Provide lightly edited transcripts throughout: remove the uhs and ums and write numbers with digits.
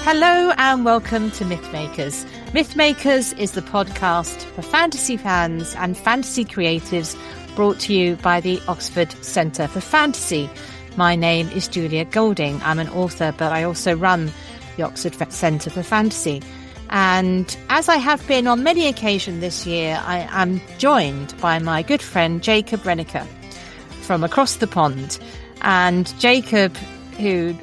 Hello and welcome to Mythmakers. Mythmakers is the podcast for fantasy fans and fantasy creatives brought to you by the Oxford Centre for Fantasy. My name is Julia Golding. I'm an author, but I also run the Oxford Centre for Fantasy. And as I have been on many occasions this year, I am joined by my good friend Jacob Rennaker from across the pond. And Jacob, who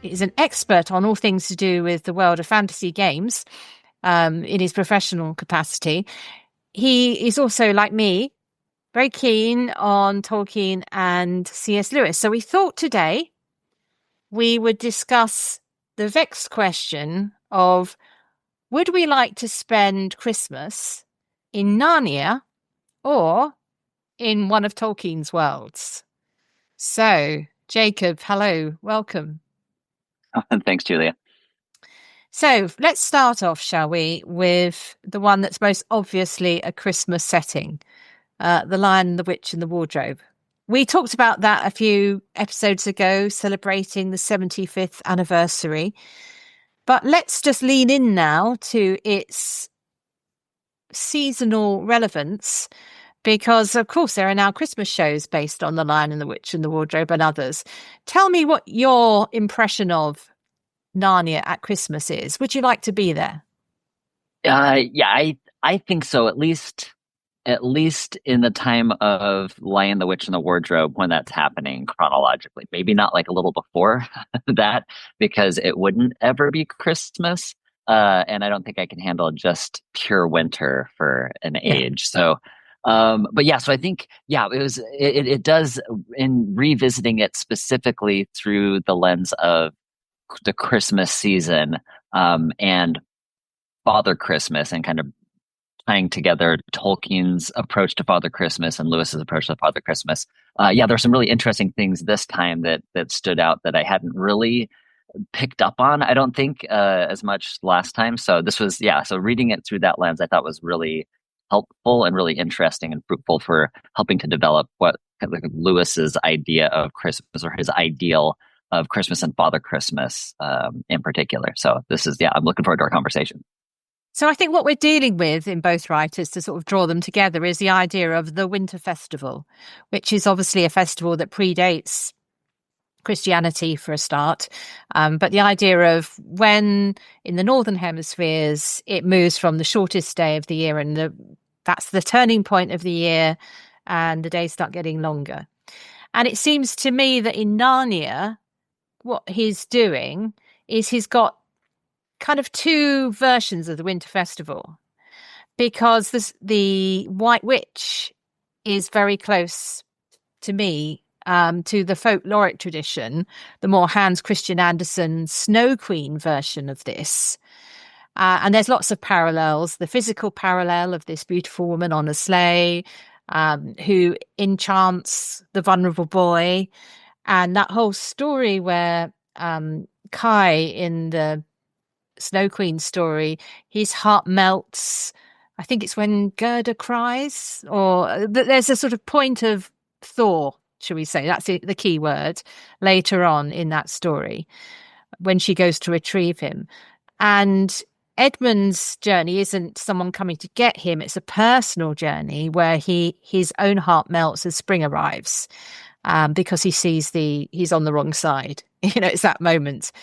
is an expert on all things to do with the world of fantasy games in his professional capacity. He is also, like me, very keen on Tolkien and C.S. Lewis. So we thought today we would discuss the vexed question of, would we like to spend Christmas in Narnia or in one of Tolkien's worlds? So, Jacob, hello, welcome. Thanks, Julia. So let's start off, shall we, with the one that's most obviously a Christmas setting, The Lion, the Witch and the Wardrobe. We talked about that a few episodes ago, celebrating the 75th anniversary. But let's just lean in now to its seasonal relevance, because, of course, there are now Christmas shows based on The Lion and the Witch and the Wardrobe and others. Tell me what your impression of Narnia at Christmas is. Would you like to be there? I think so. At least in the time of Lion, the Witch, and the Wardrobe, when that's happening chronologically. Maybe not like a little before that, because it wouldn't ever be Christmas. And I don't think I can handle just pure winter for an age. So, but yeah, so I think, it does, in revisiting it specifically through the lens of the Christmas season, and Father Christmas, and kind of tying together Tolkien's approach to Father Christmas and Lewis's approach to Father Christmas. There's some really interesting things this time that stood out that I hadn't really picked up on, I don't think, as much last time. So this was, so reading it through that lens, I thought was really helpful and really interesting and fruitful for helping to develop what Lewis's idea of Christmas, or his ideal of Christmas and Father Christmas in particular. So this is, I'm looking forward to our conversation. So I think what we're dealing with in both writers, to sort of draw them together, is the idea of the winter festival, which is obviously a festival that predates Christianity for a start. But the idea of when in the northern hemispheres, it moves from the shortest day of the year, and that's the turning point of the year, and the days start getting longer. And it seems to me that in Narnia, what he's doing is he's got kind of two versions of the winter festival, because the White Witch is very close to me to the folkloric tradition, the more Hans Christian Andersen Snow Queen version of this. And there's lots of parallels, the physical parallel of this beautiful woman on a sleigh who enchants the vulnerable boy, and that whole story where Kai in the Snow Queen story, his heart melts. I think it's when Gerda cries, or there's a sort of point of thaw, shall we say. That's the key word later on in that story, when she goes to retrieve him. And Edmund's journey isn't someone coming to get him. It's a personal journey where his own heart melts as spring arrives, because he sees he's on the wrong side. It's that moment.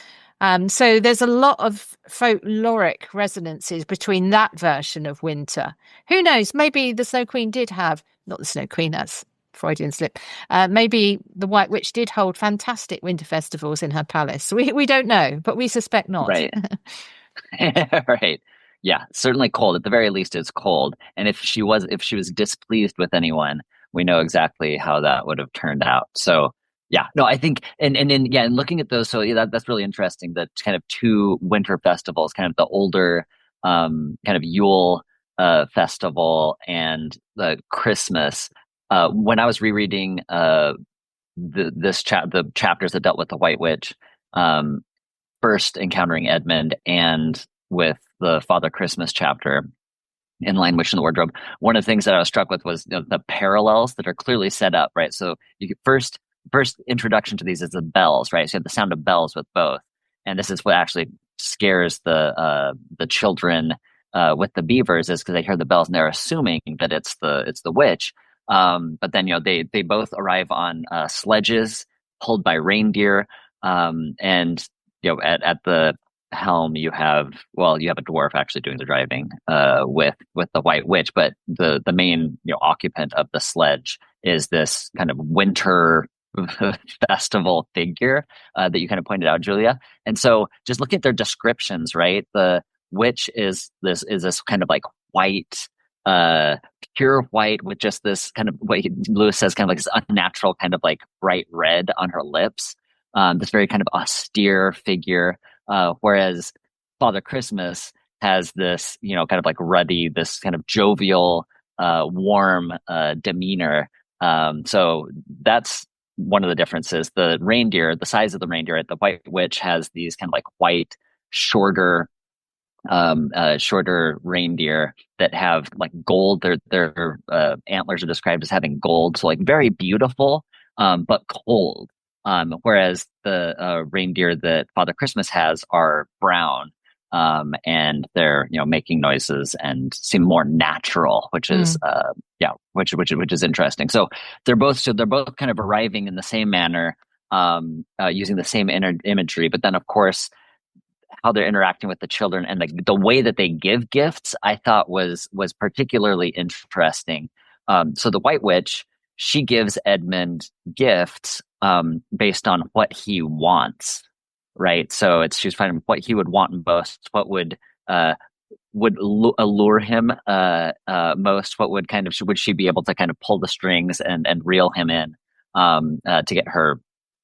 So there's a lot of folkloric resonances between that version of winter. Who knows? Maybe the Snow Queen did have, not the Snow Queen, that's Freudian slip. Maybe the White Witch did hold fantastic winter festivals in her palace. We don't know, but we suspect not. Right. Right. Yeah, certainly cold. At the very least, it's cold. And if she was displeased with anyone, we know exactly how that would have turned out. So I think, and looking at those, that's really interesting. The kind of two winter festivals, kind of the older, kind of Yule festival and the Christmas. When I was rereading the chapters that dealt with the White Witch, first encountering Edmund, and with the Father Christmas chapter in Lion, Witch, and the Wardrobe, one of the things that I was struck with was the parallels that are clearly set up, right? So you first introduction to these is the bells, right? So you have the sound of bells with both. And this is what actually scares the children with the beavers is because they hear the bells and they're assuming that it's the witch. But then they both arrive on sledges pulled by reindeer, and at the helm you have a dwarf actually doing the driving with the white witch, but the main occupant of the sledge is this kind of winter festival figure that you kind of pointed out, Julia. And so just looking at their descriptions, right? The witch is this kind of like white, uh, pure white with just this kind of what Lewis says, kind of like this unnatural kind of like bright red on her lips. This very kind of austere figure, whereas Father Christmas has this, kind of like ruddy, this kind of jovial, warm demeanor. So that's one of the differences. The reindeer, the size of the reindeer, the White Witch has these kind of like white, shorter, shorter reindeer that have like gold. Their antlers are described as having gold, so like very beautiful, but cold. Whereas the reindeer that Father Christmas has are brown, and they're making noises and seem more natural, which is which is interesting. So they're both kind of arriving in the same manner, using the same imagery, but then of course how they're interacting with the children and like the way that they give gifts, I thought was particularly interesting. So the White Witch, she gives Edmund gifts based on what he wants, right? So she's finding what he would want most, what would allure him most, what would she be able to kind of pull the strings and reel him in to get her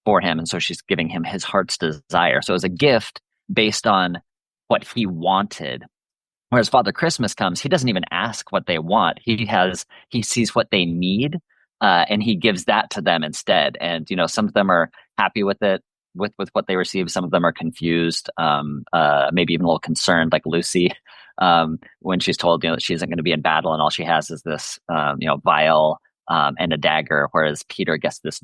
for him, and so she's giving him his heart's desire. So it was a gift based on what he wanted. Whereas Father Christmas comes, he doesn't even ask what they want. He sees what they need, and he gives that to them instead. And some of them are happy with it, with what they receive. Some of them are confused, maybe even a little concerned, like Lucy, when she's told that she isn't going to be in battle, and all she has is this vial. And a dagger, whereas Peter gets this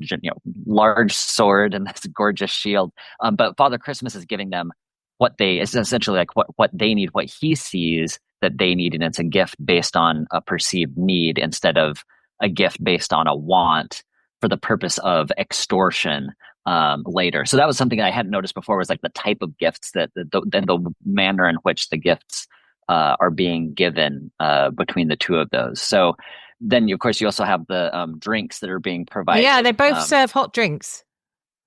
large sword and this gorgeous shield. But Father Christmas is giving them it's essentially like what they need, what he sees that they need, and it's a gift based on a perceived need instead of a gift based on a want for the purpose of extortion later. So that was something I hadn't noticed before, was like the type of gifts that the manner in which the gifts are being given between the two of those. So then, of course, you also have the drinks that are being provided. Yeah, they both serve hot drinks.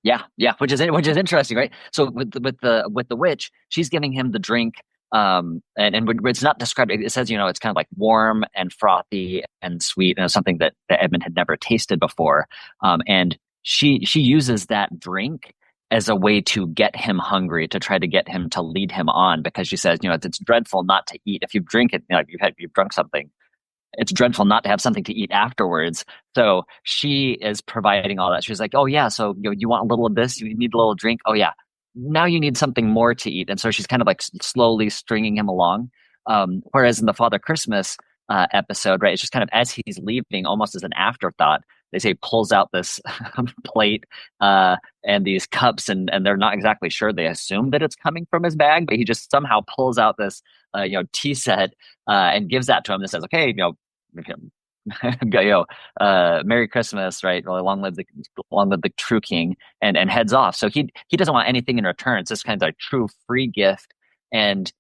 Yeah, which is interesting, right? So with the witch, she's giving him the drink, and it's not described. It says it's kind of like warm and frothy and sweet, and it's something that Edmund had never tasted before. And she uses that drink as a way to get him hungry, to try to get him to lead him on, because she says, it's dreadful not to eat if you drink it. You've drunk something. It's dreadful not to have something to eat afterwards. So she is providing all that. She's like, oh yeah, so you want a little of this? You need a little drink? Oh yeah. Now you need something more to eat. And so she's kind of like slowly stringing him along. Whereas in the Father Christmas episode, right, it's just kind of as he's leaving, almost as an afterthought, they say pulls out this plate and these cups, and they're not exactly sure. They assume that it's coming from his bag, but he just somehow pulls out this tea set and gives that to him and says, okay, Merry Christmas, right? Long live the true king, and heads off. So he doesn't want anything in return. It's just kind of a true free gift, and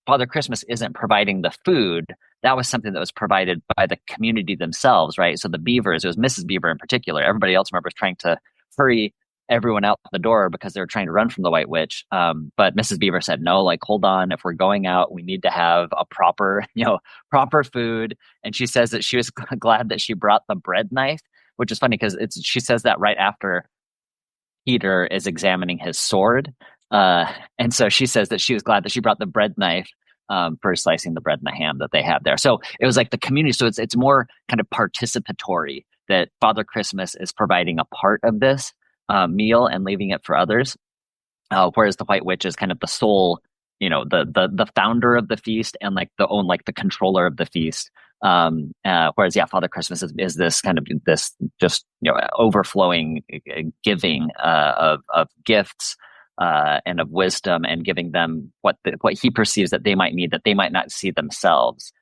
Father Christmas isn't providing the food. That was something that was provided by the community themselves, right? So the Beavers, it was Mrs. Beaver in particular. Everybody else, remember, was trying to hurry everyone out the door because they were trying to run from the White Witch. But Mrs. Beaver said, no, like, hold on. If we're going out, we need to have a proper food. And she says that she was glad that she brought the bread knife, which is funny because she says that right after Peter is examining his sword. And so she says that she was glad that she brought the bread knife for slicing the bread and the ham that they had there. So it was like the community. So it's more kind of participatory, that Father Christmas is providing a part of this meal and leaving it for others. Whereas the White Witch is kind of the sole, the founder of the feast and like the controller of the feast. Whereas Father Christmas is this kind of this just overflowing giving of gifts and of wisdom, and giving them what he perceives that they might need, that they might not see themselves.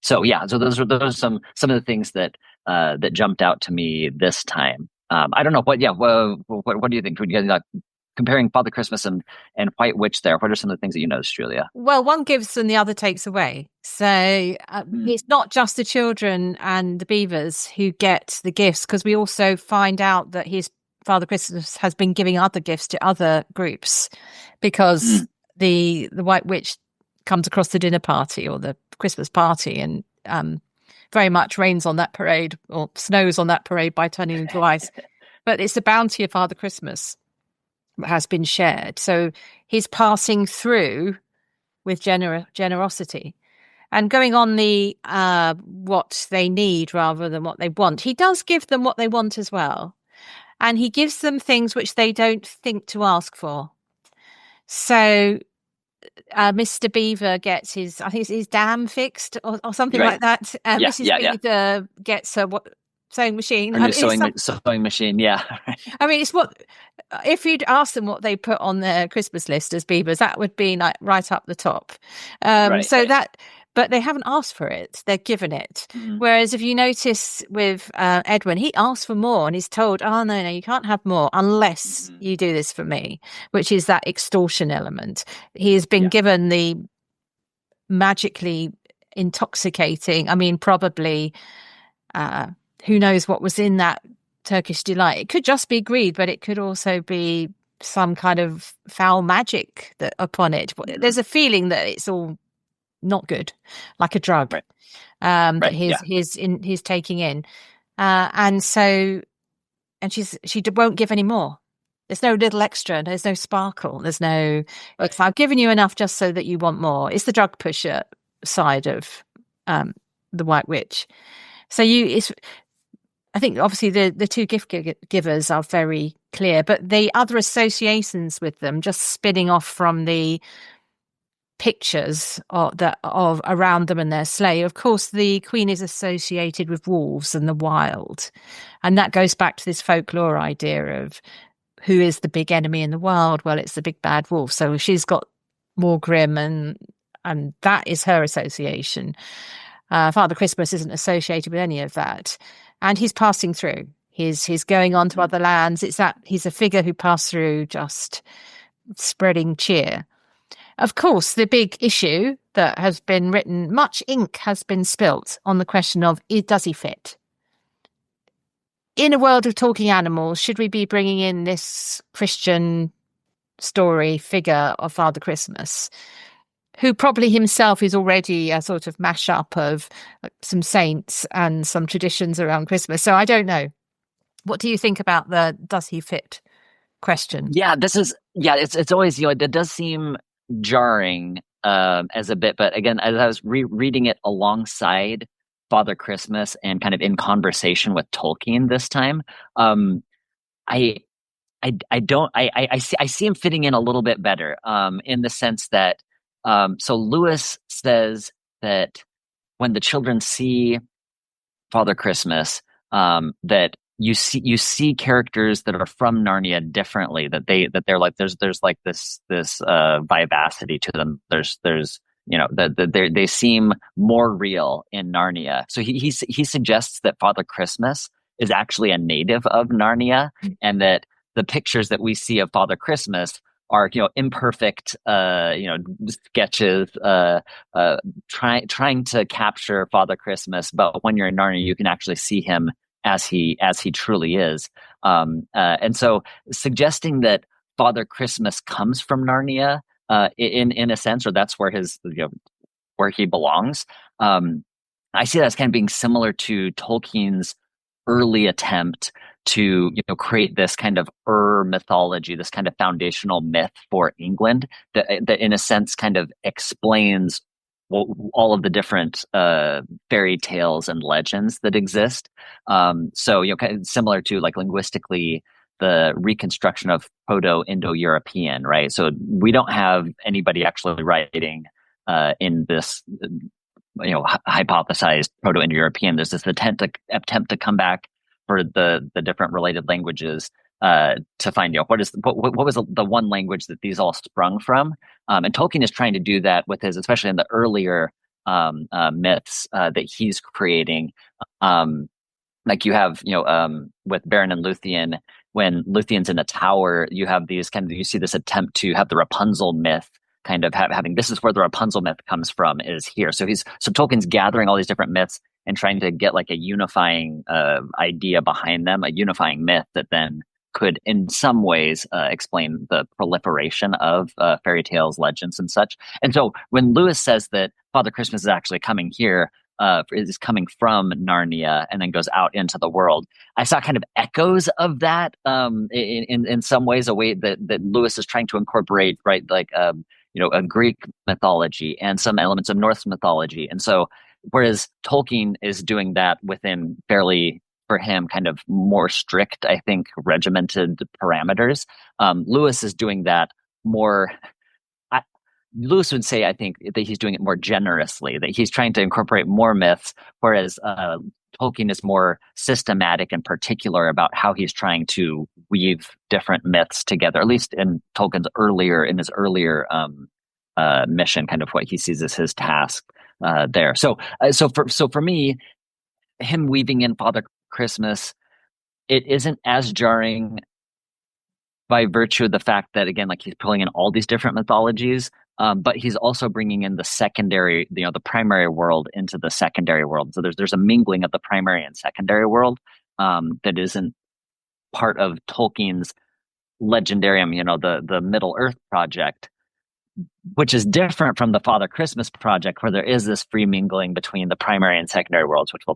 So yeah, so those are some of the things that that jumped out to me this time. I don't know what do you think? Would you guys, comparing Father Christmas and White Witch there, what are some of the things that you noticed, Julia? Well, one gives and the other takes away. So it's not just the children and the beavers who get the gifts, because we also find out that his Father Christmas has been giving other gifts to other groups, because the White Witch comes across the dinner party or the Christmas party and very much rains on that parade or snows on that parade by turning into ice. But it's the bounty of Father Christmas that has been shared. So he's passing through with generosity and going on the what they need rather than what they want. He does give them what they want as well. And he gives them things which they don't think to ask for. So Mr. Beaver gets his, I think it's his dam fixed or something like that. Mrs. Beaver gets her sewing machine. Her new sewing machine, yeah. I mean, it's what, if you'd asked them what they put on their Christmas list as beavers, that would be like right up the top. But they haven't asked for it; they're given it. Whereas if you notice with Edwin, he asks for more, and he's told, "Oh no, you can't have more unless you do this for me," which is that extortion element. He has been given the magically intoxicating. I mean, probably. Who knows what was in that Turkish delight? It could just be greed, but it could also be some kind of foul magic that upon it. There's a feeling that it's all not good, like a drug, that he's taking in, and she won't give any more. There's no little extra. There's no sparkle. There's no. It's, I've given you enough just so that you want more. It's the drug pusher side of the White Witch. So I think obviously the two gift givers are very clear, but the other associations with them, just spinning off from the pictures of around them and their sleigh. Of course, the Queen is associated with wolves and the wild, and that goes back to this folklore idea of who is the big enemy in the world. Well, it's the big bad wolf. So she's got more grim, and that is her association. Father Christmas isn't associated with any of that, and he's passing through. He's going on to other lands. It's that he's a figure who passed through, just spreading cheer. Of course, the big issue that has been written, much ink has been spilt on the question of, does he fit? In a world of talking animals, should we be bringing in this Christian story figure of Father Christmas, who probably himself is already a sort of mashup of some saints and some traditions around Christmas? So I don't know. What do you think about the does he fit question? Yeah, it's always, it does seem jarring as a bit, but again, as I was reading it alongside Father Christmas and kind of in conversation with Tolkien this time, I see him fitting in a little bit better, in the sense that so Lewis says that when the children see Father Christmas, that you see characters that are from Narnia differently, that they're like there's like this vivacity to them. There's they seem more real in Narnia. So he suggests that Father Christmas is actually a native of Narnia, and that the pictures that we see of Father Christmas are imperfect sketches trying to capture Father Christmas, but when you're in Narnia you can actually see him as he truly is, and so suggesting that Father Christmas comes from Narnia in a sense, or that's where where he belongs. I see that as kind of being similar to Tolkien's early attempt to create this kind of mythology, this kind of foundational myth for England that in a sense kind of explains all of the different fairy tales and legends that exist. So kind of similar to like linguistically the reconstruction of Proto-Indo-European, right? So we don't have anybody actually writing in this hypothesized Proto-Indo-European. There's this attempt to come back for the different related languages to find, what was the one language that these all sprung from. And Tolkien is trying to do that with his, especially in the earlier myths that he's creating. Um, like you have, with Beren and Luthien, when Luthien's in a tower, you have these kind of, you see this attempt to have the Rapunzel myth kind of having, this is where the Rapunzel myth comes from, is here. So Tolkien's gathering all these different myths and trying to get like a unifying idea behind them, a unifying myth that then could in some ways explain the proliferation of fairy tales, legends, and such. And so when Lewis says that Father Christmas is actually coming here, is coming from Narnia and then goes out into the world, I saw kind of echoes of that in some ways, a way that Lewis is trying to incorporate, right, like a Greek mythology and some elements of Norse mythology. And so whereas Tolkien is doing that within fairly, for him, kind of more strict, I think, regimented parameters, Lewis is doing that more. Lewis would say, I think, that he's doing it more generously, that he's trying to incorporate more myths, whereas Tolkien is more systematic and particular about how he's trying to weave different myths together, at least in his earlier mission, kind of what he sees as his task there. So for me, him weaving in Father Christmas, it isn't as jarring by virtue of the fact that, again, like he's pulling in all these different mythologies, but he's also bringing in the secondary, the primary world into the secondary world. So there's a mingling of the primary and secondary world that isn't part of Tolkien's legendarium, the Middle Earth project, which is different from the Father Christmas project, where there is this free mingling between the primary and secondary worlds, which we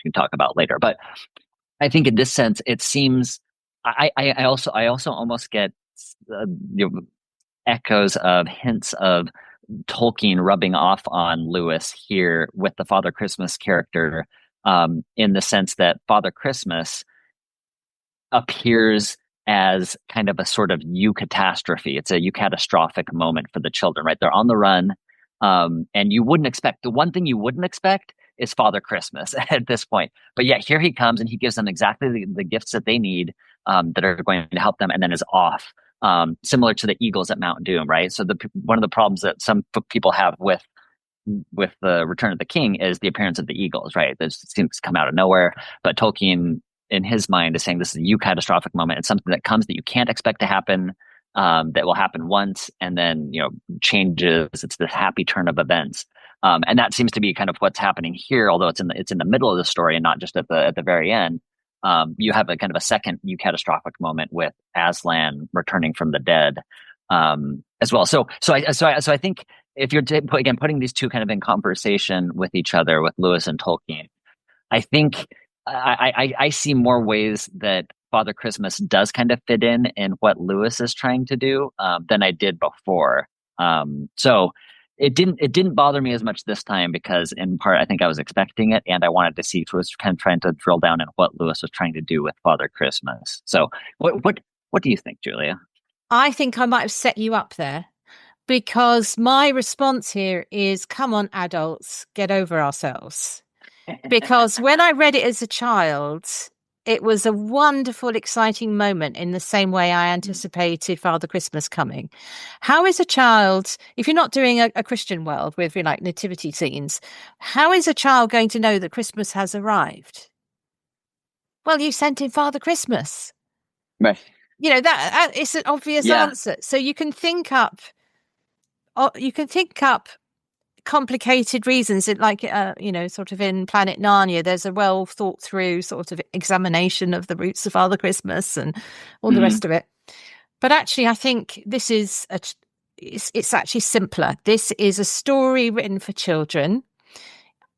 can talk about later. But I think in this sense, it seems I also almost get echoes of hints of Tolkien rubbing off on Lewis here with the Father Christmas character, in the sense that Father Christmas appears as kind of a sort of eucatastrophe. It's a eucatastrophic moment for the children, right? They're on the run, and the one thing you wouldn't expect is Father Christmas at this point. But yet here he comes and he gives them exactly the gifts that they need, that are going to help them, and then is off. Similar to the eagles at Mount Doom, right? So one of the problems that some people have with the Return of the King is the appearance of the eagles, right? This seems to come out of nowhere, but Tolkien, in his mind, is saying this is a eucatastrophic moment. It's something that comes that you can't expect to happen, that will happen once and then changes. It's this happy turn of events, and that seems to be kind of what's happening here. Although it's in the middle of the story and not just at the very end. You have a kind of a second eucatastrophic moment with Aslan returning from the dead, as well. So I think if you're again putting these two kind of in conversation with each other, with Lewis and Tolkien, I think I see more ways that Father Christmas does kind of fit in what Lewis is trying to do, than I did before. So it didn't bother me as much this time, because in part I think I was expecting it, and I wanted to see, was kind of trying to drill down in what Lewis was trying to do with Father Christmas. So what do you think, Julia? I think I might have set you up there, because my response here is, come on, adults, get over ourselves. Because when I read it as a child, it was a wonderful, exciting moment in the same way I anticipated Father Christmas coming. How is a child, if you're not doing a Christian world with like nativity scenes, how is a child going to know that Christmas has arrived? Well, you sent in Father Christmas. Right. That it's an obvious Yeah. answer. So you can think up complicated reasons. It like sort of in Planet Narnia, there's a well thought through sort of examination of the roots of Father Christmas and all the rest of it. But actually, I think this is it's actually simpler. This is a story written for children,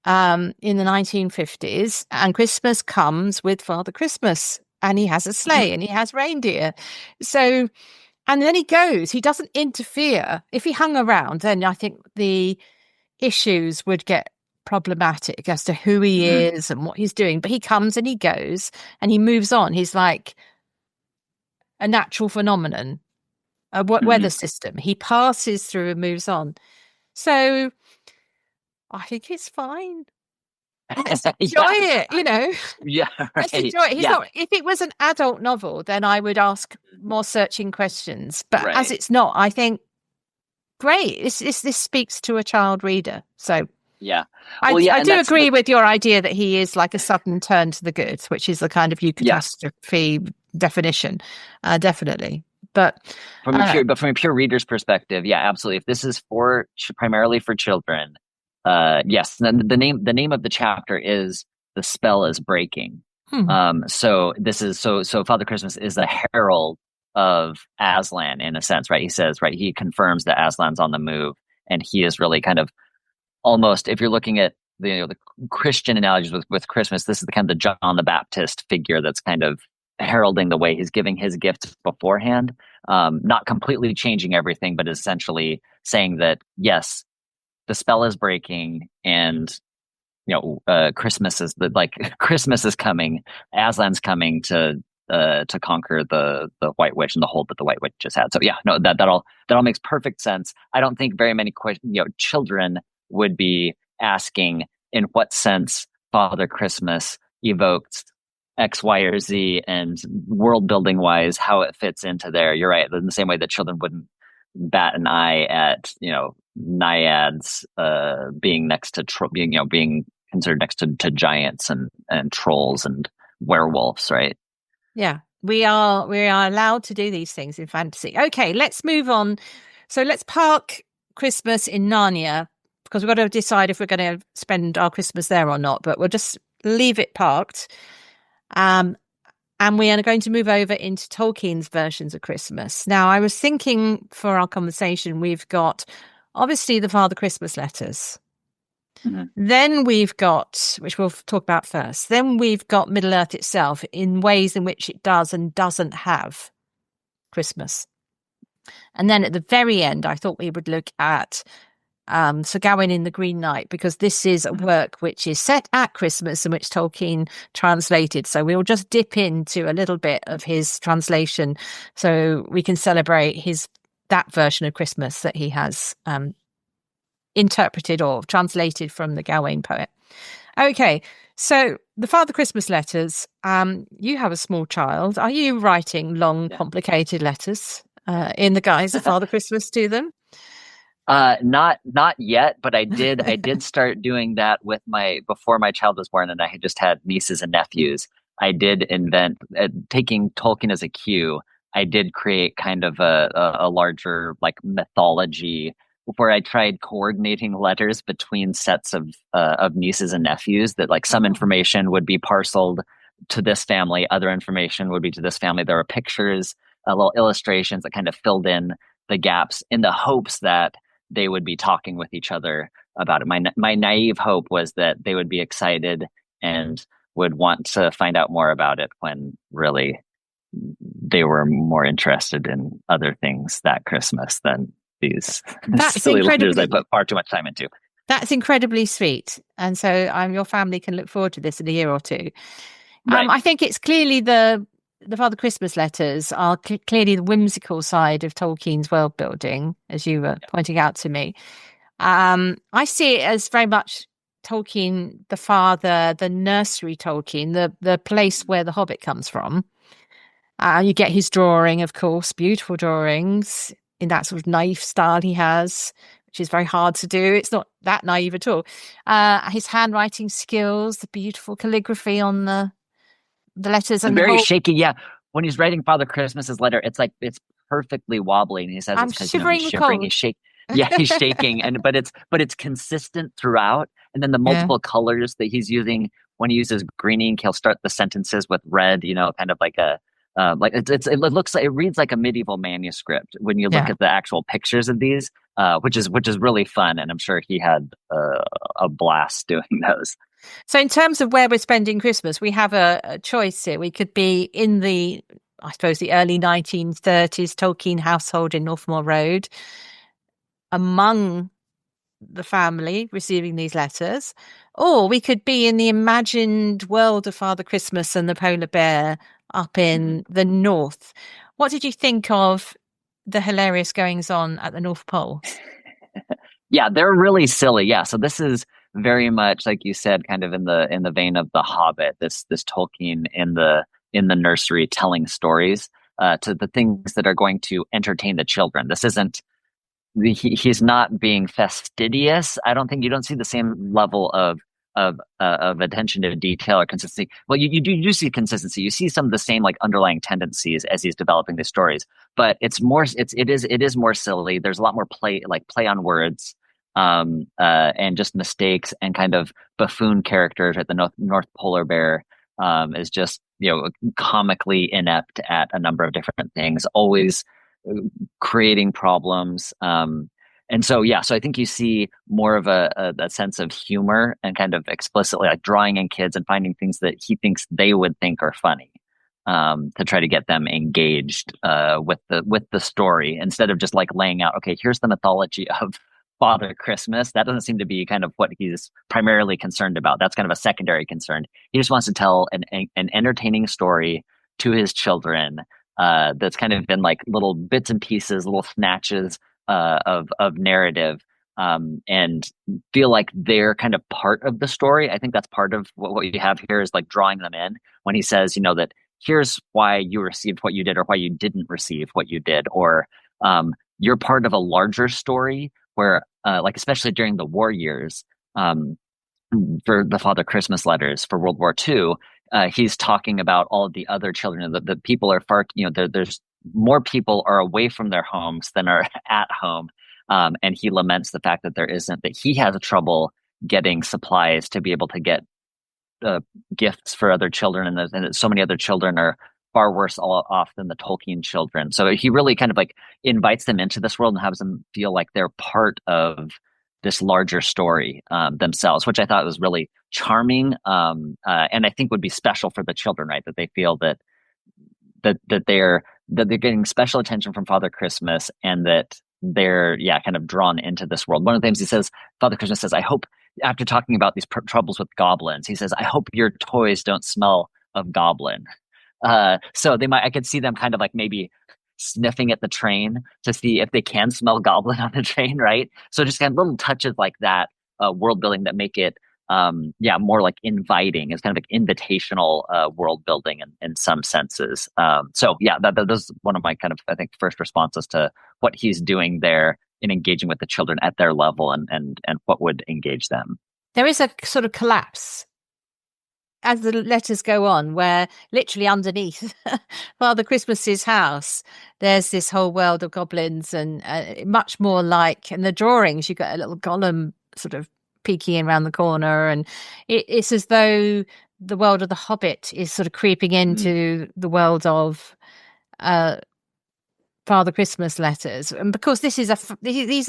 in the 1950s, and Christmas comes with Father Christmas, and he has a sleigh and he has reindeer. So, and then he goes. He doesn't interfere. If he hung around, then I think the issues would get problematic as to who he is and what he's doing. But he comes and he goes and he moves on. He's like a natural phenomenon, a weather system. He passes through and moves on. So I think it's fine. let's enjoy Yeah, it, yeah, let's right. enjoy it. He's Yeah, not, if it was an adult novel, then I would ask more searching questions. But as right. it's not, I think, great. This speaks to a child reader. So Yeah. I, Well, yeah, I and do that's agree with your idea that he is like a sudden turn to the good, which is the kind of yeah. eucatastrophe definition, definitely. But uh, From a pure reader's perspective, yeah, absolutely. If this is primarily for children, yes. Then the name of the chapter is "The Spell is Breaking." hmm, So this is so Father Christmas is the herald of Aslan in a sense, right? He says, right, he confirms that Aslan's on the move, and he is really kind of almost, if you're looking at the Christian analogies with Christmas, this is the kind of the John the Baptist figure that's kind of heralding the way. He's giving his gifts beforehand, not completely changing everything, but essentially saying that yes, the spell is breaking, and Christmas is Christmas is coming. Aslan's coming to conquer the White Witch and the hold that the White Witch just had. So yeah, no, that all makes perfect sense. I don't think very many children would be asking in what sense Father Christmas evoked X, Y, or Z, and world building wise how it fits into there. You're right. In the same way that children wouldn't bat an eye at naiads being next to being considered next to giants and trolls and werewolves, right? yeah, we are allowed to do these things in fantasy. Okay, let's move on. So let's park Christmas in Narnia because we've got to decide if we're going to spend our Christmas there or not. But we'll just leave it parked. Um, and we are going to move over into Tolkien's versions of Christmas. Now, I was thinking for our conversation, we've got obviously the Father Christmas letters. Mhm. Then we've got, which we'll talk about first, then we've got Middle Earth itself in ways in which it does and doesn't have Christmas. And then at the very end, I thought we would look at Sir Gawain in the Green Knight, because this is a work which is set at Christmas and which Tolkien translated. So we'll just dip into a little bit of his translation so we can celebrate that version of Christmas that he has interpreted or translated from the Gawain poet. Okay, so the Father Christmas letters. You have a small child. Are you writing long, Yeah. complicated letters in the guise of Father Christmas to them? Not yet, but I did start doing that with before my child was born, and I had just had nieces and nephews. I did invent taking Tolkien as a cue. I did create kind of a larger like mythology where I tried coordinating letters between sets of nieces and nephews, that like some Oh, information would be parceled to this family, other information would be to this family. There were pictures, little illustrations that kind of filled in the gaps in the hopes that they would be talking with each other about it. My naive hope was that they would be excited and would want to find out more about it, when really they were more interested in other things that Christmas than these that's silly letters I incredibly put far too much time into. that's incredibly sweet, and so your family can look forward to this in a year or two. Right. I think it's clearly the Father Christmas letters are clearly the whimsical side of Tolkien's world building, as you were pointing out to me. I see it as very much Tolkien, the father, the nursery Tolkien, the place where the Hobbit comes from. You get his drawing, of course, beautiful drawings in that sort of naive style he has, which is very hard to do. It's not that naive at all. His handwriting skills, the beautiful calligraphy on the letters, and the Very whole. shaky. Yeah. When he's writing Father Christmas's letter, it's like it's perfectly wobbly, and he says I'm it's because he's shivering with shivering, he's cold. shaking. Yeah, he's shaking, and but it's consistent throughout. And then the Yeah, multiple colors that he's using, when he uses green ink, he'll start the sentences with red. Kind of like a like it looks like, it reads like a medieval manuscript when you look yeah. at the actual pictures of these, which is really fun, and I'm sure he had a blast doing those. So, in terms of where we're spending Christmas, we have a choice here. We could be in I suppose, the early 1930s Tolkien household in Northmore Road, among the family receiving these letters, or we could be in the imagined world of Father Christmas and the polar bear up Mhm. in the north. What did you think of the hilarious goings on at the North Pole? Yeah, they're really silly. Yeah, so this is very much like you said, kind of in the vein of The Hobbit, this Tolkien in the nursery telling stories to the things that are going to entertain the children. This isn't he's not being fastidious. I don't think you don't see the same level of attention to detail or consistency. Well, you do see consistency. You see some of the same like underlying tendencies as he's developing the stories, but it is more silly. There's a lot more play on words, and just mistakes and kind of buffoon characters. At the North Polar Bear is just comically inept at a number of different things, always creating problems. And so, yeah, so I think you see more of a sense of humor and kind of explicitly like drawing in kids and finding things that he thinks they would think are funny, to try to get them engaged with the story instead of just like laying out, okay, here's the mythology of Father Christmas. That doesn't seem to be kind of what he's primarily concerned about. That's kind of a secondary concern. He just wants to tell an entertaining story to his children, that's kind of been like little bits and pieces, little snatches of narrative, and feel like they're kind of part of the story. I think that's part of what you have here is like drawing them in when he says, that here's why you received what you did or why you didn't receive what you did, or you're part of a larger story where, like especially during the war years, for the Father Christmas letters for World War II, he's talking about all of the other children. The people are far, there's more people are away from their homes than are at home. And he laments the fact that that he has trouble getting supplies to be able to get gifts for other children, and that so many other children are far worse off than the Tolkien children. So he really kind of like invites them into this world and has them feel like they're part of this larger story themselves, which I thought was really charming, and I think would be special for the children, right? That they feel that they're getting special attention from Father Christmas, and that they're kind of drawn into this world. One of the things he says, Father Christmas says, I hope, after talking about these troubles with goblins, he says, I hope your toys don't smell of goblin. So I could see them kind of like maybe sniffing at the train to see if they can smell goblin on the train, right? So just kind of little touches like that, world building that make it more like inviting. It's kind of like invitational world building in some senses. That was one of my kind of, I think, first responses to what he's doing there in engaging with the children at their level and what would engage them. There is a sort of collapse as the letters go on, where literally underneath Father Christmas's house, there's this whole world of goblins, and much more like in the drawings, you get a little golem sort of peeking around the corner, and it's as though the world of the Hobbit is sort of creeping into the world of Father Christmas letters. And because these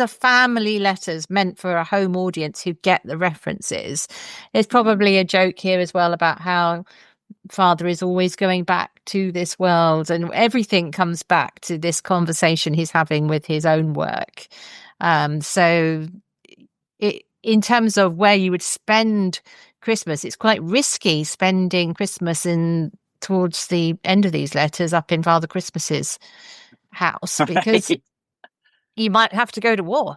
are family letters meant for a home audience who get the references, there's probably a joke here as well about how Father is always going back to this world, and everything comes back to this conversation he's having with his own work. So in terms of where you would spend Christmas, it's quite risky spending Christmas towards the end of these letters up in Father Christmas's house, because you might have to go to war.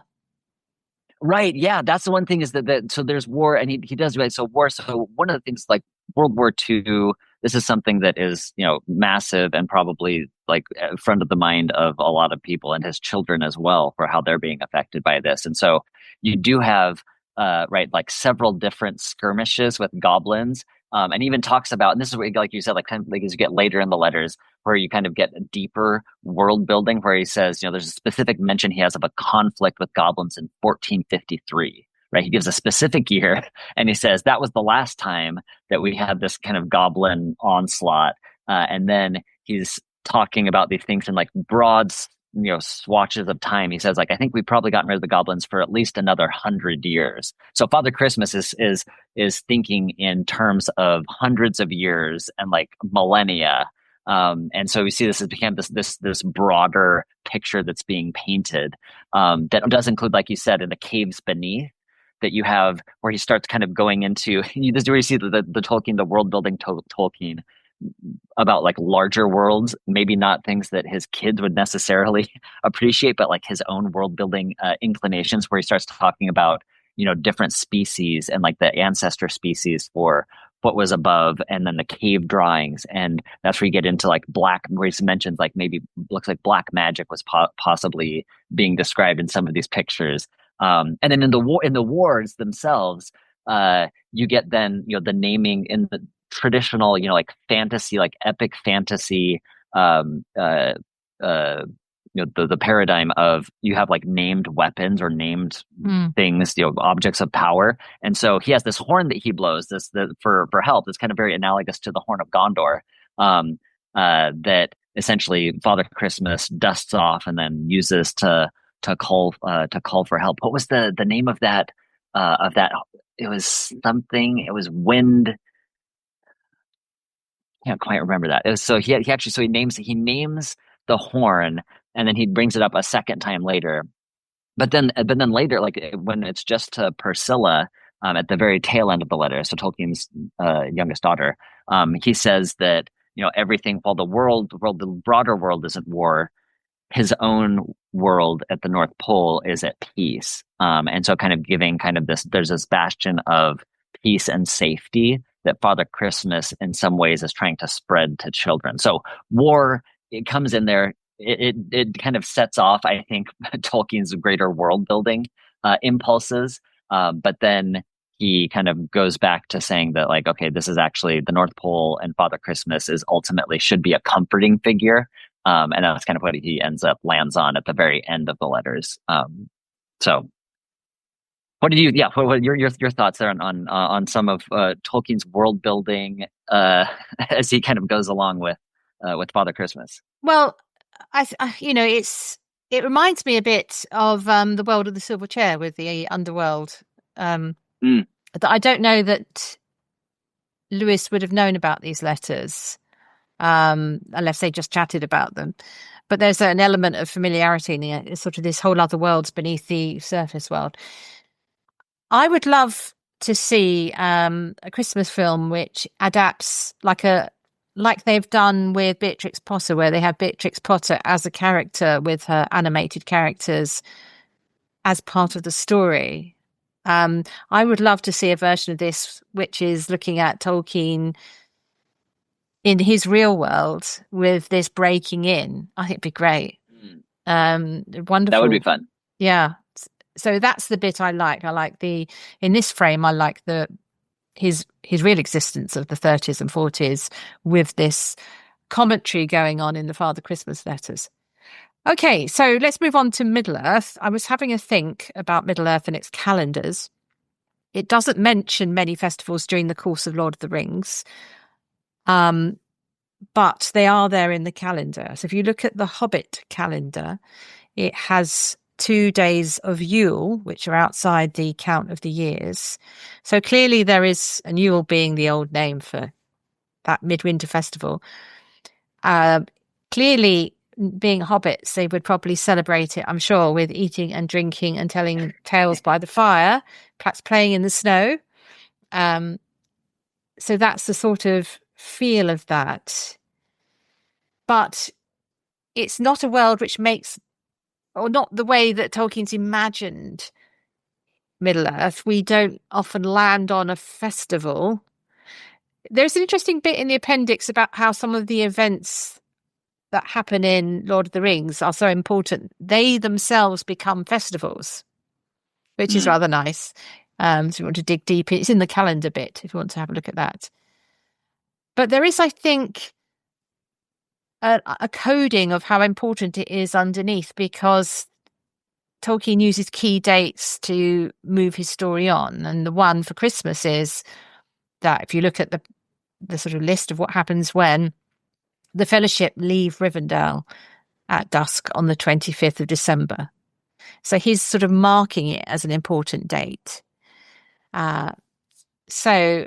Right. Yeah. That's the one thing, is that so there's war, and he does, right. So war. So one of the things like World War II, this is something that is, massive and probably like front of the mind of a lot of people and his children as well, for how they're being affected by this. And so you do have, like several different skirmishes with goblins. And even talks about, and this is where, like you said, like kind of like as you get later in the letters, where you kind of get a deeper world building, where he says, there's a specific mention he has of a conflict with goblins in 1453, right? He gives a specific year, and he says that was the last time that we had this kind of goblin onslaught. And then he's talking about these things in like broad, swatches of time. He says, like, I think we've probably gotten rid of the goblins for at least another 100 years. So Father Christmas is thinking in terms of hundreds of years and like millennia. And so we see this has become this broader picture that's being painted, that does include, like you said, in the caves beneath, that you have where he starts kind of going into this is where you see the Tolkien, the world building Tolkien, about like larger worlds, maybe not things that his kids would necessarily appreciate, but like his own world building inclinations, where he starts talking about different species and like the ancestor species for what was above, and then the cave drawings, and that's where you get into like black, where he mentions like maybe looks like black magic was possibly being described in some of these pictures. And then in the wars themselves, you get then the naming in the traditional like fantasy, like epic fantasy, um, uh, uh, the paradigm of you have like named weapons or named Mm. things, objects of power. And so he has this horn that he blows for help. That's kind of very analogous to the horn of Gondor, um, that essentially Father Christmas dusts off and then uses to call for help. What was the name of that of that? It was something. It was wind. Can't quite remember that. It was, so he actually, so he names the horn, and then he brings it up a second time later. But then later, like when it's just to Priscilla, at the very tail end of the letter, so Tolkien's youngest daughter, he says that everything, while the broader world is at war, his own world at the North Pole is at peace. And so kind of giving kind of there's this bastion of peace and safety that Father Christmas in some ways is trying to spread to children. So war, it comes in there. It kind of sets off, I think, Tolkien's greater world building impulses. But then he kind of goes back to saying that, like, okay, this is actually the North Pole, and Father Christmas is ultimately should be a comforting figure. And that's kind of what he lands on at the very end of the letters. So what did you, yeah, what your thoughts there on some of Tolkien's world building as he kind of goes along with Father Christmas? Well, it reminds me a bit of the world of the Silver Chair with the underworld. Mm. That I don't know that Lewis would have known about these letters, unless they just chatted about them. But there's an element of familiarity in sort of this whole other worlds beneath the surface world. I would love to see a Christmas film which adapts like they've done with Beatrix Potter, where they have Beatrix Potter as a character with her animated characters as part of the story. I would love to see a version of this which is looking at Tolkien in his real world with this breaking in. I think it'd be great. Wonderful. That would be fun. Yeah. So that's the bit I like. In this frame, I like his real existence of the 30s and 40s with this commentary going on in the Father Christmas letters. Okay, so let's move on to Middle-earth. I was having a think about Middle-earth and its calendars. It doesn't mention many festivals during the course of Lord of the Rings, but they are there in the calendar. So if you look at the Hobbit calendar, it has 2 days of Yule, which are outside the count of the years. So clearly there is, and Yule being the old name for that midwinter festival. Clearly, being hobbits, they would probably celebrate it, I'm sure, with eating and drinking and telling tales by the fire, perhaps playing in the snow. So that's the sort of feel of that. But it's not a world which makes, or not the way that Tolkien's imagined Middle-earth. We don't often land on a festival. There's an interesting bit in the appendix about how some of the events that happen in Lord of the Rings are so important. They themselves become festivals, which is rather nice. So if you want to dig deep, it's in the calendar bit if you want to have a look at that. But there is, I think, a coding of how important it is underneath, because Tolkien uses key dates to move his story on. And the one for Christmas is that if you look at the sort of list of what happens when the Fellowship leave Rivendell at dusk on the 25th of December. So he's sort of marking it as an important date. So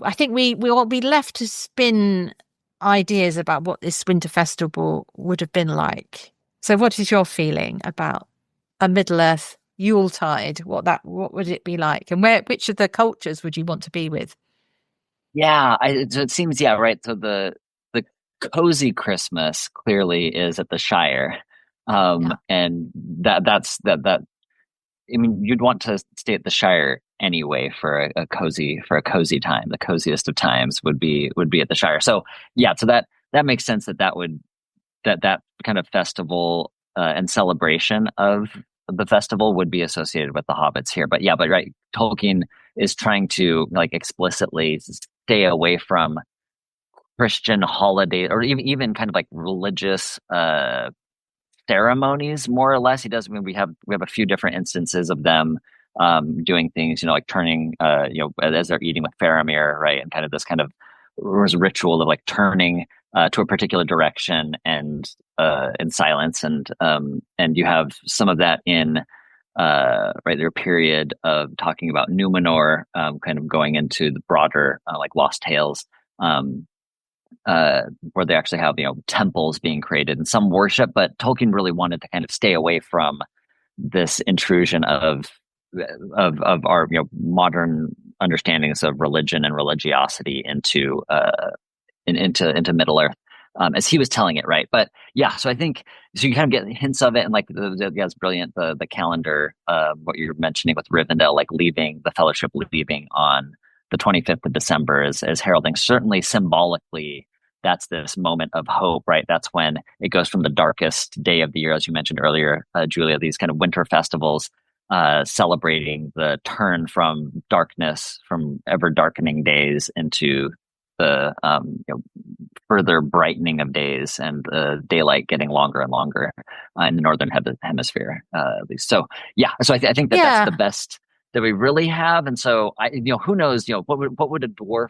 I think we'll be left to spin ideas about what this winter festival would have been like. So what is your feeling about a Middle-earth Yuletide? What would it be like? And which of the cultures would you want to be with? Yeah, it seems, yeah, right. So the cozy Christmas clearly is at the Shire, Yeah. and that's that I mean, you'd want to stay at the Shire anyway for a cozy time. The coziest of times would be at the Shire. So yeah, so that makes sense that kind of festival and celebration of the festival would be associated with the hobbits here. But yeah, but right, Tolkien is trying to like explicitly stay away from Christian holiday or even kind of like religious ceremonies, more or less. He does. I mean, we have a few different instances of them doing things, like turning, as they're eating with Faramir, right, and kind of this kind of ritual of like turning to a particular direction and in silence, and you have some of that in right their period of talking about Numenor, kind of going into the broader like Lost Tales. Um, where they actually have temples being created and some worship, but Tolkien really wanted to kind of stay away from this intrusion of our modern understandings of religion and religiosity into Middle Earth, as he was telling it, right? But yeah, so I think so you kind of get hints of it, and like yeah, it's brilliant the calendar, what you're mentioning with Rivendell, like leaving the Fellowship, leaving on the 25th of December is heralding certainly symbolically. That's this moment of hope, right? That's when it goes from the darkest day of the year, as you mentioned earlier, Julia, these kind of winter festivals, celebrating the turn from darkness, from ever darkening days into the further brightening of days and daylight getting longer and longer in the northern hemisphere, at least. So yeah, so I think that that's Yeah. the best that we really have. And so who knows, what would a dwarf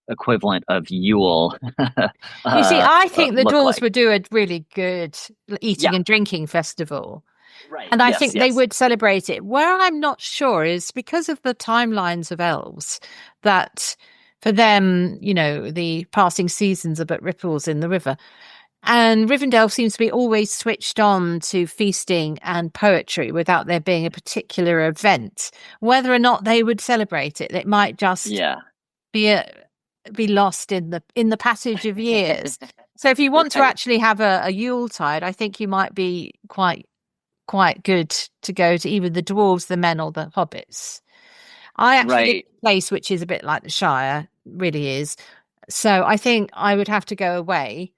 equivalent of Yule You see, I think the look dwarves like? would do a really good eating Yeah, and drinking festival. right. And I Yes, think they yes. would celebrate it. Where I'm not sure is because of the timelines of elves, that for them, the passing seasons are but ripples in the river. And Rivendell seems to be always switched on to feasting and poetry without there being a particular event. Whether or not they would celebrate it, it might just Yeah. be be lost in the passage of years. So if you want to Right. actually have a Yule tide, I think you might be quite good to go to either the dwarves, the men, or the hobbits. I actually live Right. in a place which is a bit like the Shire, really is. So I think I would have to go away.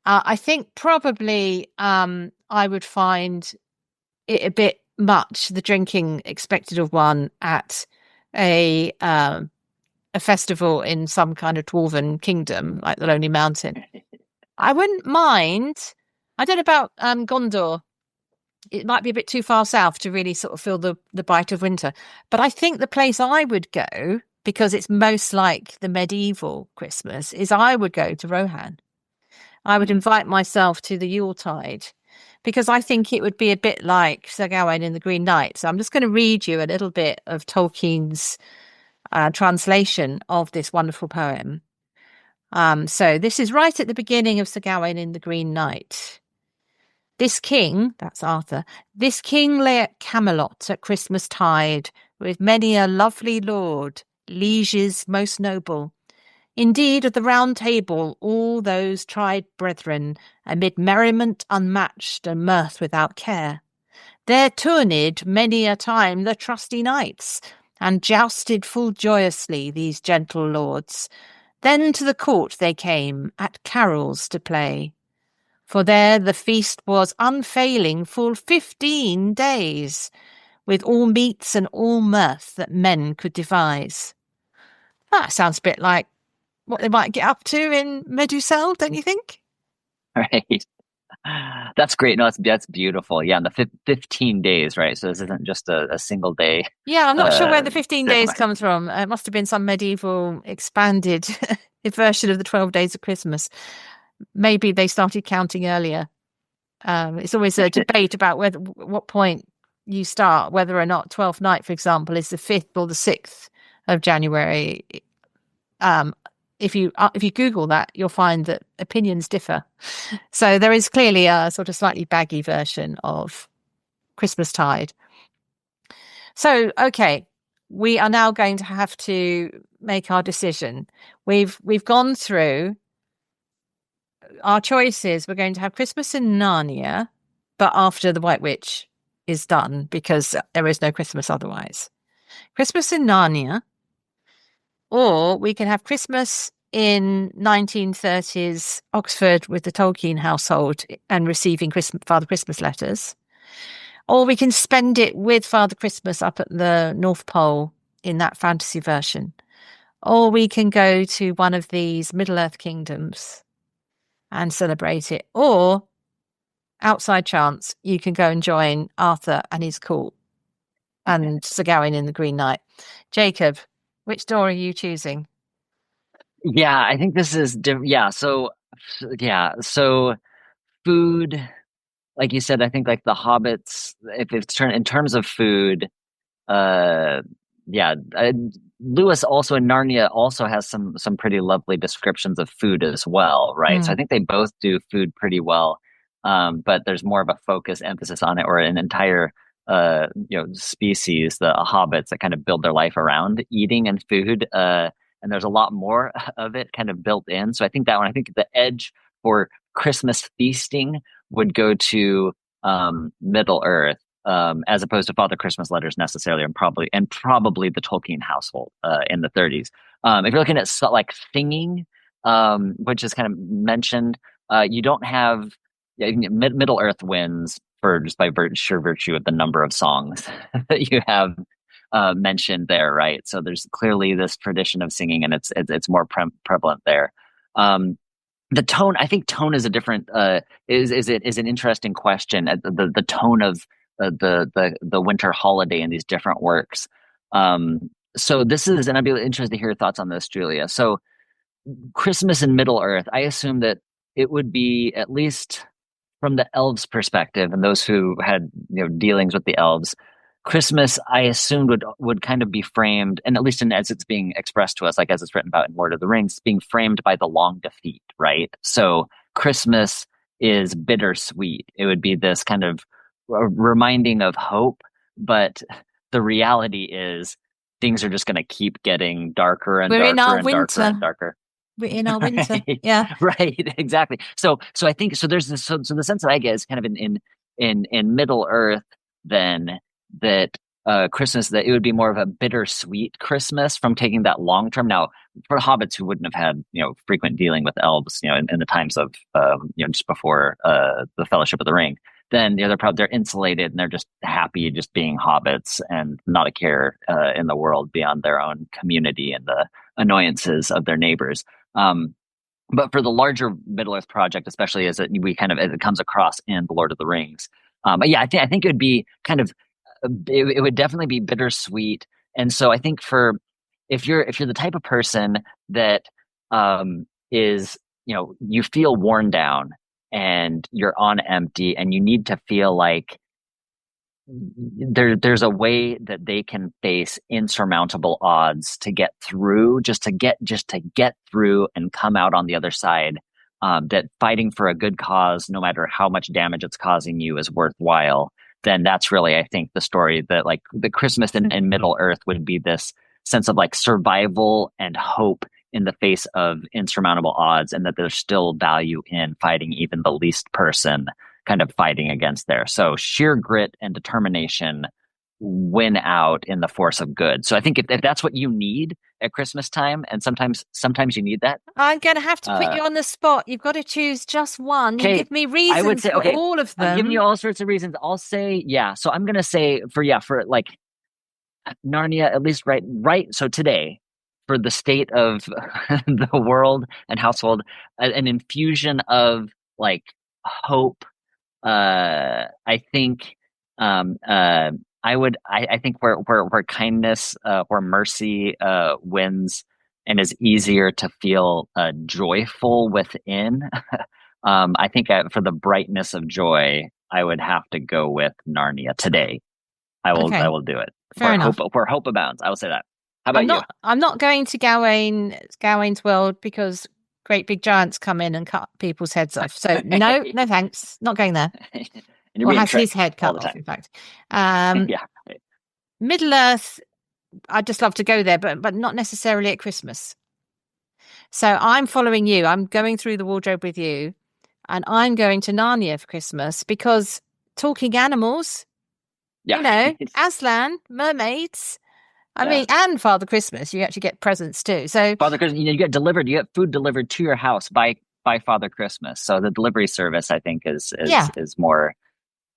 I think probably I would find it a bit much, the drinking expected of one at a festival in some kind of dwarven kingdom like the Lonely Mountain. I wouldn't mind. I don't know about Gondor. It might be a bit too far south to really sort of feel the bite of winter. But I think the place I would go, because it's most like the medieval Christmas, is I would go to Rohan. I would Hmm. invite myself to the Yuletide because I think it would be a bit like Sir Gawain in the Green Knight. So I'm just going to read you a little bit of Tolkien's translation of this wonderful poem. So this is right at the beginning of Sir Gawain in the Green Knight. This king, that's Arthur, this king lay at Camelot at Christmas tide, with many a lovely lord, lieges most noble. Indeed, of the Round Table, all those tried brethren, amid merriment unmatched and mirth without care. There tourneyed many a time the trusty knights, and jousted full joyously these gentle lords. Then to the court they came, at carols to play. For there the feast was unfailing full 15 days, with all meats and all mirth that men could devise. That sounds a bit like what they might get up to in Medusel, don't you think? Right. That's great. No, that's beautiful. Yeah, and the 15 days, right? So this isn't just a single day Yeah, I'm not sure where the 15 days ceremony. comes from. It must have been some medieval expanded version of the 12 days of Christmas. Maybe they started counting earlier. It's always a debate about what point you start, whether or not 12th night, for example, is the 5th or the 6th of January. Um, if you Google that, you'll find that opinions differ. So there is clearly a sort of slightly baggy version of Christmas tide. So, okay, we are now going to have to make our decision. We've gone through our choices. We're going to have Christmas in Narnia, but after the White Witch. is done because there is no Christmas otherwise. Christmas in Narnia, or we can have Christmas in 1930s Oxford with the Tolkien household and receiving Father Christmas letters, or we can spend it with Father Christmas up at the North Pole in that fantasy version, or we can go to one of these Middle-earth kingdoms and celebrate it, or outside chance, you can go and join Arthur and his court and Sir Gawain in the Green Knight. Jacob, which door are you choosing? Yeah, I think this is yeah. So food, like you said, I think like the hobbits. If it's in terms of food, uh, yeah, Lewis also in Narnia also has some pretty lovely descriptions of food as well, right? So I Mm. think they both do food pretty well, but there's more of a focus emphasis on it, or an entire species, the hobbits, that kind of build their life around eating and food, and there's a lot more of it kind of built in. So I think that one, I think the edge for Christmas feasting would go to Middle Earth, as opposed to Father Christmas letters necessarily, and probably the Tolkien household in the 30s. If you're looking at like singing, which is kind of mentioned, you don't have Middle Earth wins for just by sheer virtue of the number of songs that you have mentioned there, right? So there's clearly this tradition of singing, and it's more prevalent there. The tone, I think tone is a different is an interesting question. The tone of the winter holiday in these different works. So this is, and I'd be interested to hear your thoughts on this, Julia. So Christmas in Middle Earth, I assume that it would be, at least from the elves' perspective and those who had dealings with the elves, Christmas, I assumed would kind of be framed, and at least as it's being expressed to us, like as it's written about in Lord of the Rings, being framed by the long defeat, right? So Christmas is bittersweet. It would be this kind of reminding of hope, but the reality is things are just going to keep getting darker and We're in darker our and darker winter. and darker. We're in our winter. Right, Yeah. right, exactly. So I think so. There's this. So the sense that I get is kind of in Middle Earth, then, that Christmas, that it would be more of a bittersweet Christmas from taking that long term. Now, for hobbits who wouldn't have had frequent dealing with elves, in the times of just before the Fellowship of the Ring, then they're insulated and they're just happy just being hobbits and not a care in the world beyond their own community and the annoyances of their neighbors. But for the larger Middle Earth project, especially as it comes across in the Lord of the Rings, but yeah, I think it would be kind of it would definitely be bittersweet. And so I think for if you're the type of person that is you feel worn down and you're on empty and you need to feel like there's a way that they can face insurmountable odds to get through, just to get through and come out on the other side. That fighting for a good cause, no matter how much damage it's causing you, is worthwhile. Then that's really, I think, the story that, like, the Christmas in Middle Earth would be this sense of like survival and hope in the face of insurmountable odds, and that there's still value in fighting even the least person kind of fighting against there. So sheer grit and determination win out in the force of good. So I think if that's what you need at Christmas time, and sometimes you need that. I'm going to have to put you on the spot. You've got to choose just one. You Okay, give me I would reasons say, for okay, all of I'm giving them. you all sorts of reasons. I'll say, yeah. So I'm gonna say for like Narnia, at least right. So today, for the state of the world and household, an infusion of like hope. I think I think where kindness or mercy wins and is easier to feel joyful within. I think for the brightness of joy, I would have to go with Narnia today. I Okay, will do it. fair enough. Where hope abounds. I will say that. How about you? I'm not going to Gawain's world because great big giants come in and cut people's heads off. So no, no thanks. Not going there. And you're Or being has his tricked head all cut the off, time. in fact. Yeah. Middle Earth, I'd just love to go there, but not necessarily at Christmas. So I'm following you. I'm going through the wardrobe with you, and I'm going to Narnia for Christmas because talking animals, Yeah. You know, Aslan, mermaids. I Yeah. mean, and Father Christmas, you actually get presents too. So Father Christmas, you get delivered, you get food delivered to your house by Father Christmas. So the delivery service, I think, is yeah, more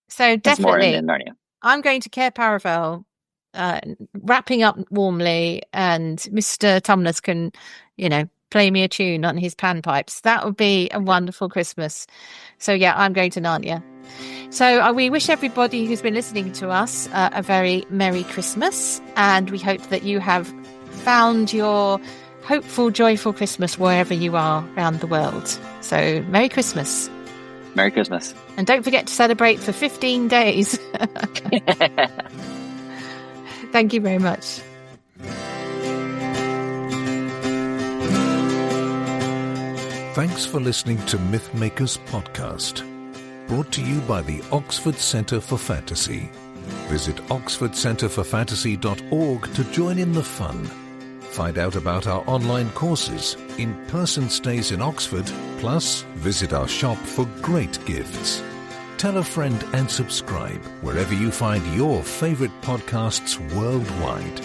so in definitely, Narnia. I'm going to Cair Paravel, wrapping up warmly, and Mr. Tumnus can, play me a tune on his panpipes. That would be a wonderful Christmas. So yeah, I'm going to Narnia. So we wish everybody who's been listening to us a very Merry Christmas, and we hope that you have found your hopeful, joyful Christmas wherever you are around the world. So Merry Christmas. Merry Christmas. And don't forget to celebrate for 15 days. Thank you very much. Thanks for listening to Mythmakers Podcast, brought to you by the Oxford Centre for Fantasy. Visit oxfordcenterforfantasy.org to join in the fun. Find out about our online courses, in-person stays in Oxford, plus visit our shop for great gifts. Tell a friend and subscribe wherever you find your favourite podcasts worldwide.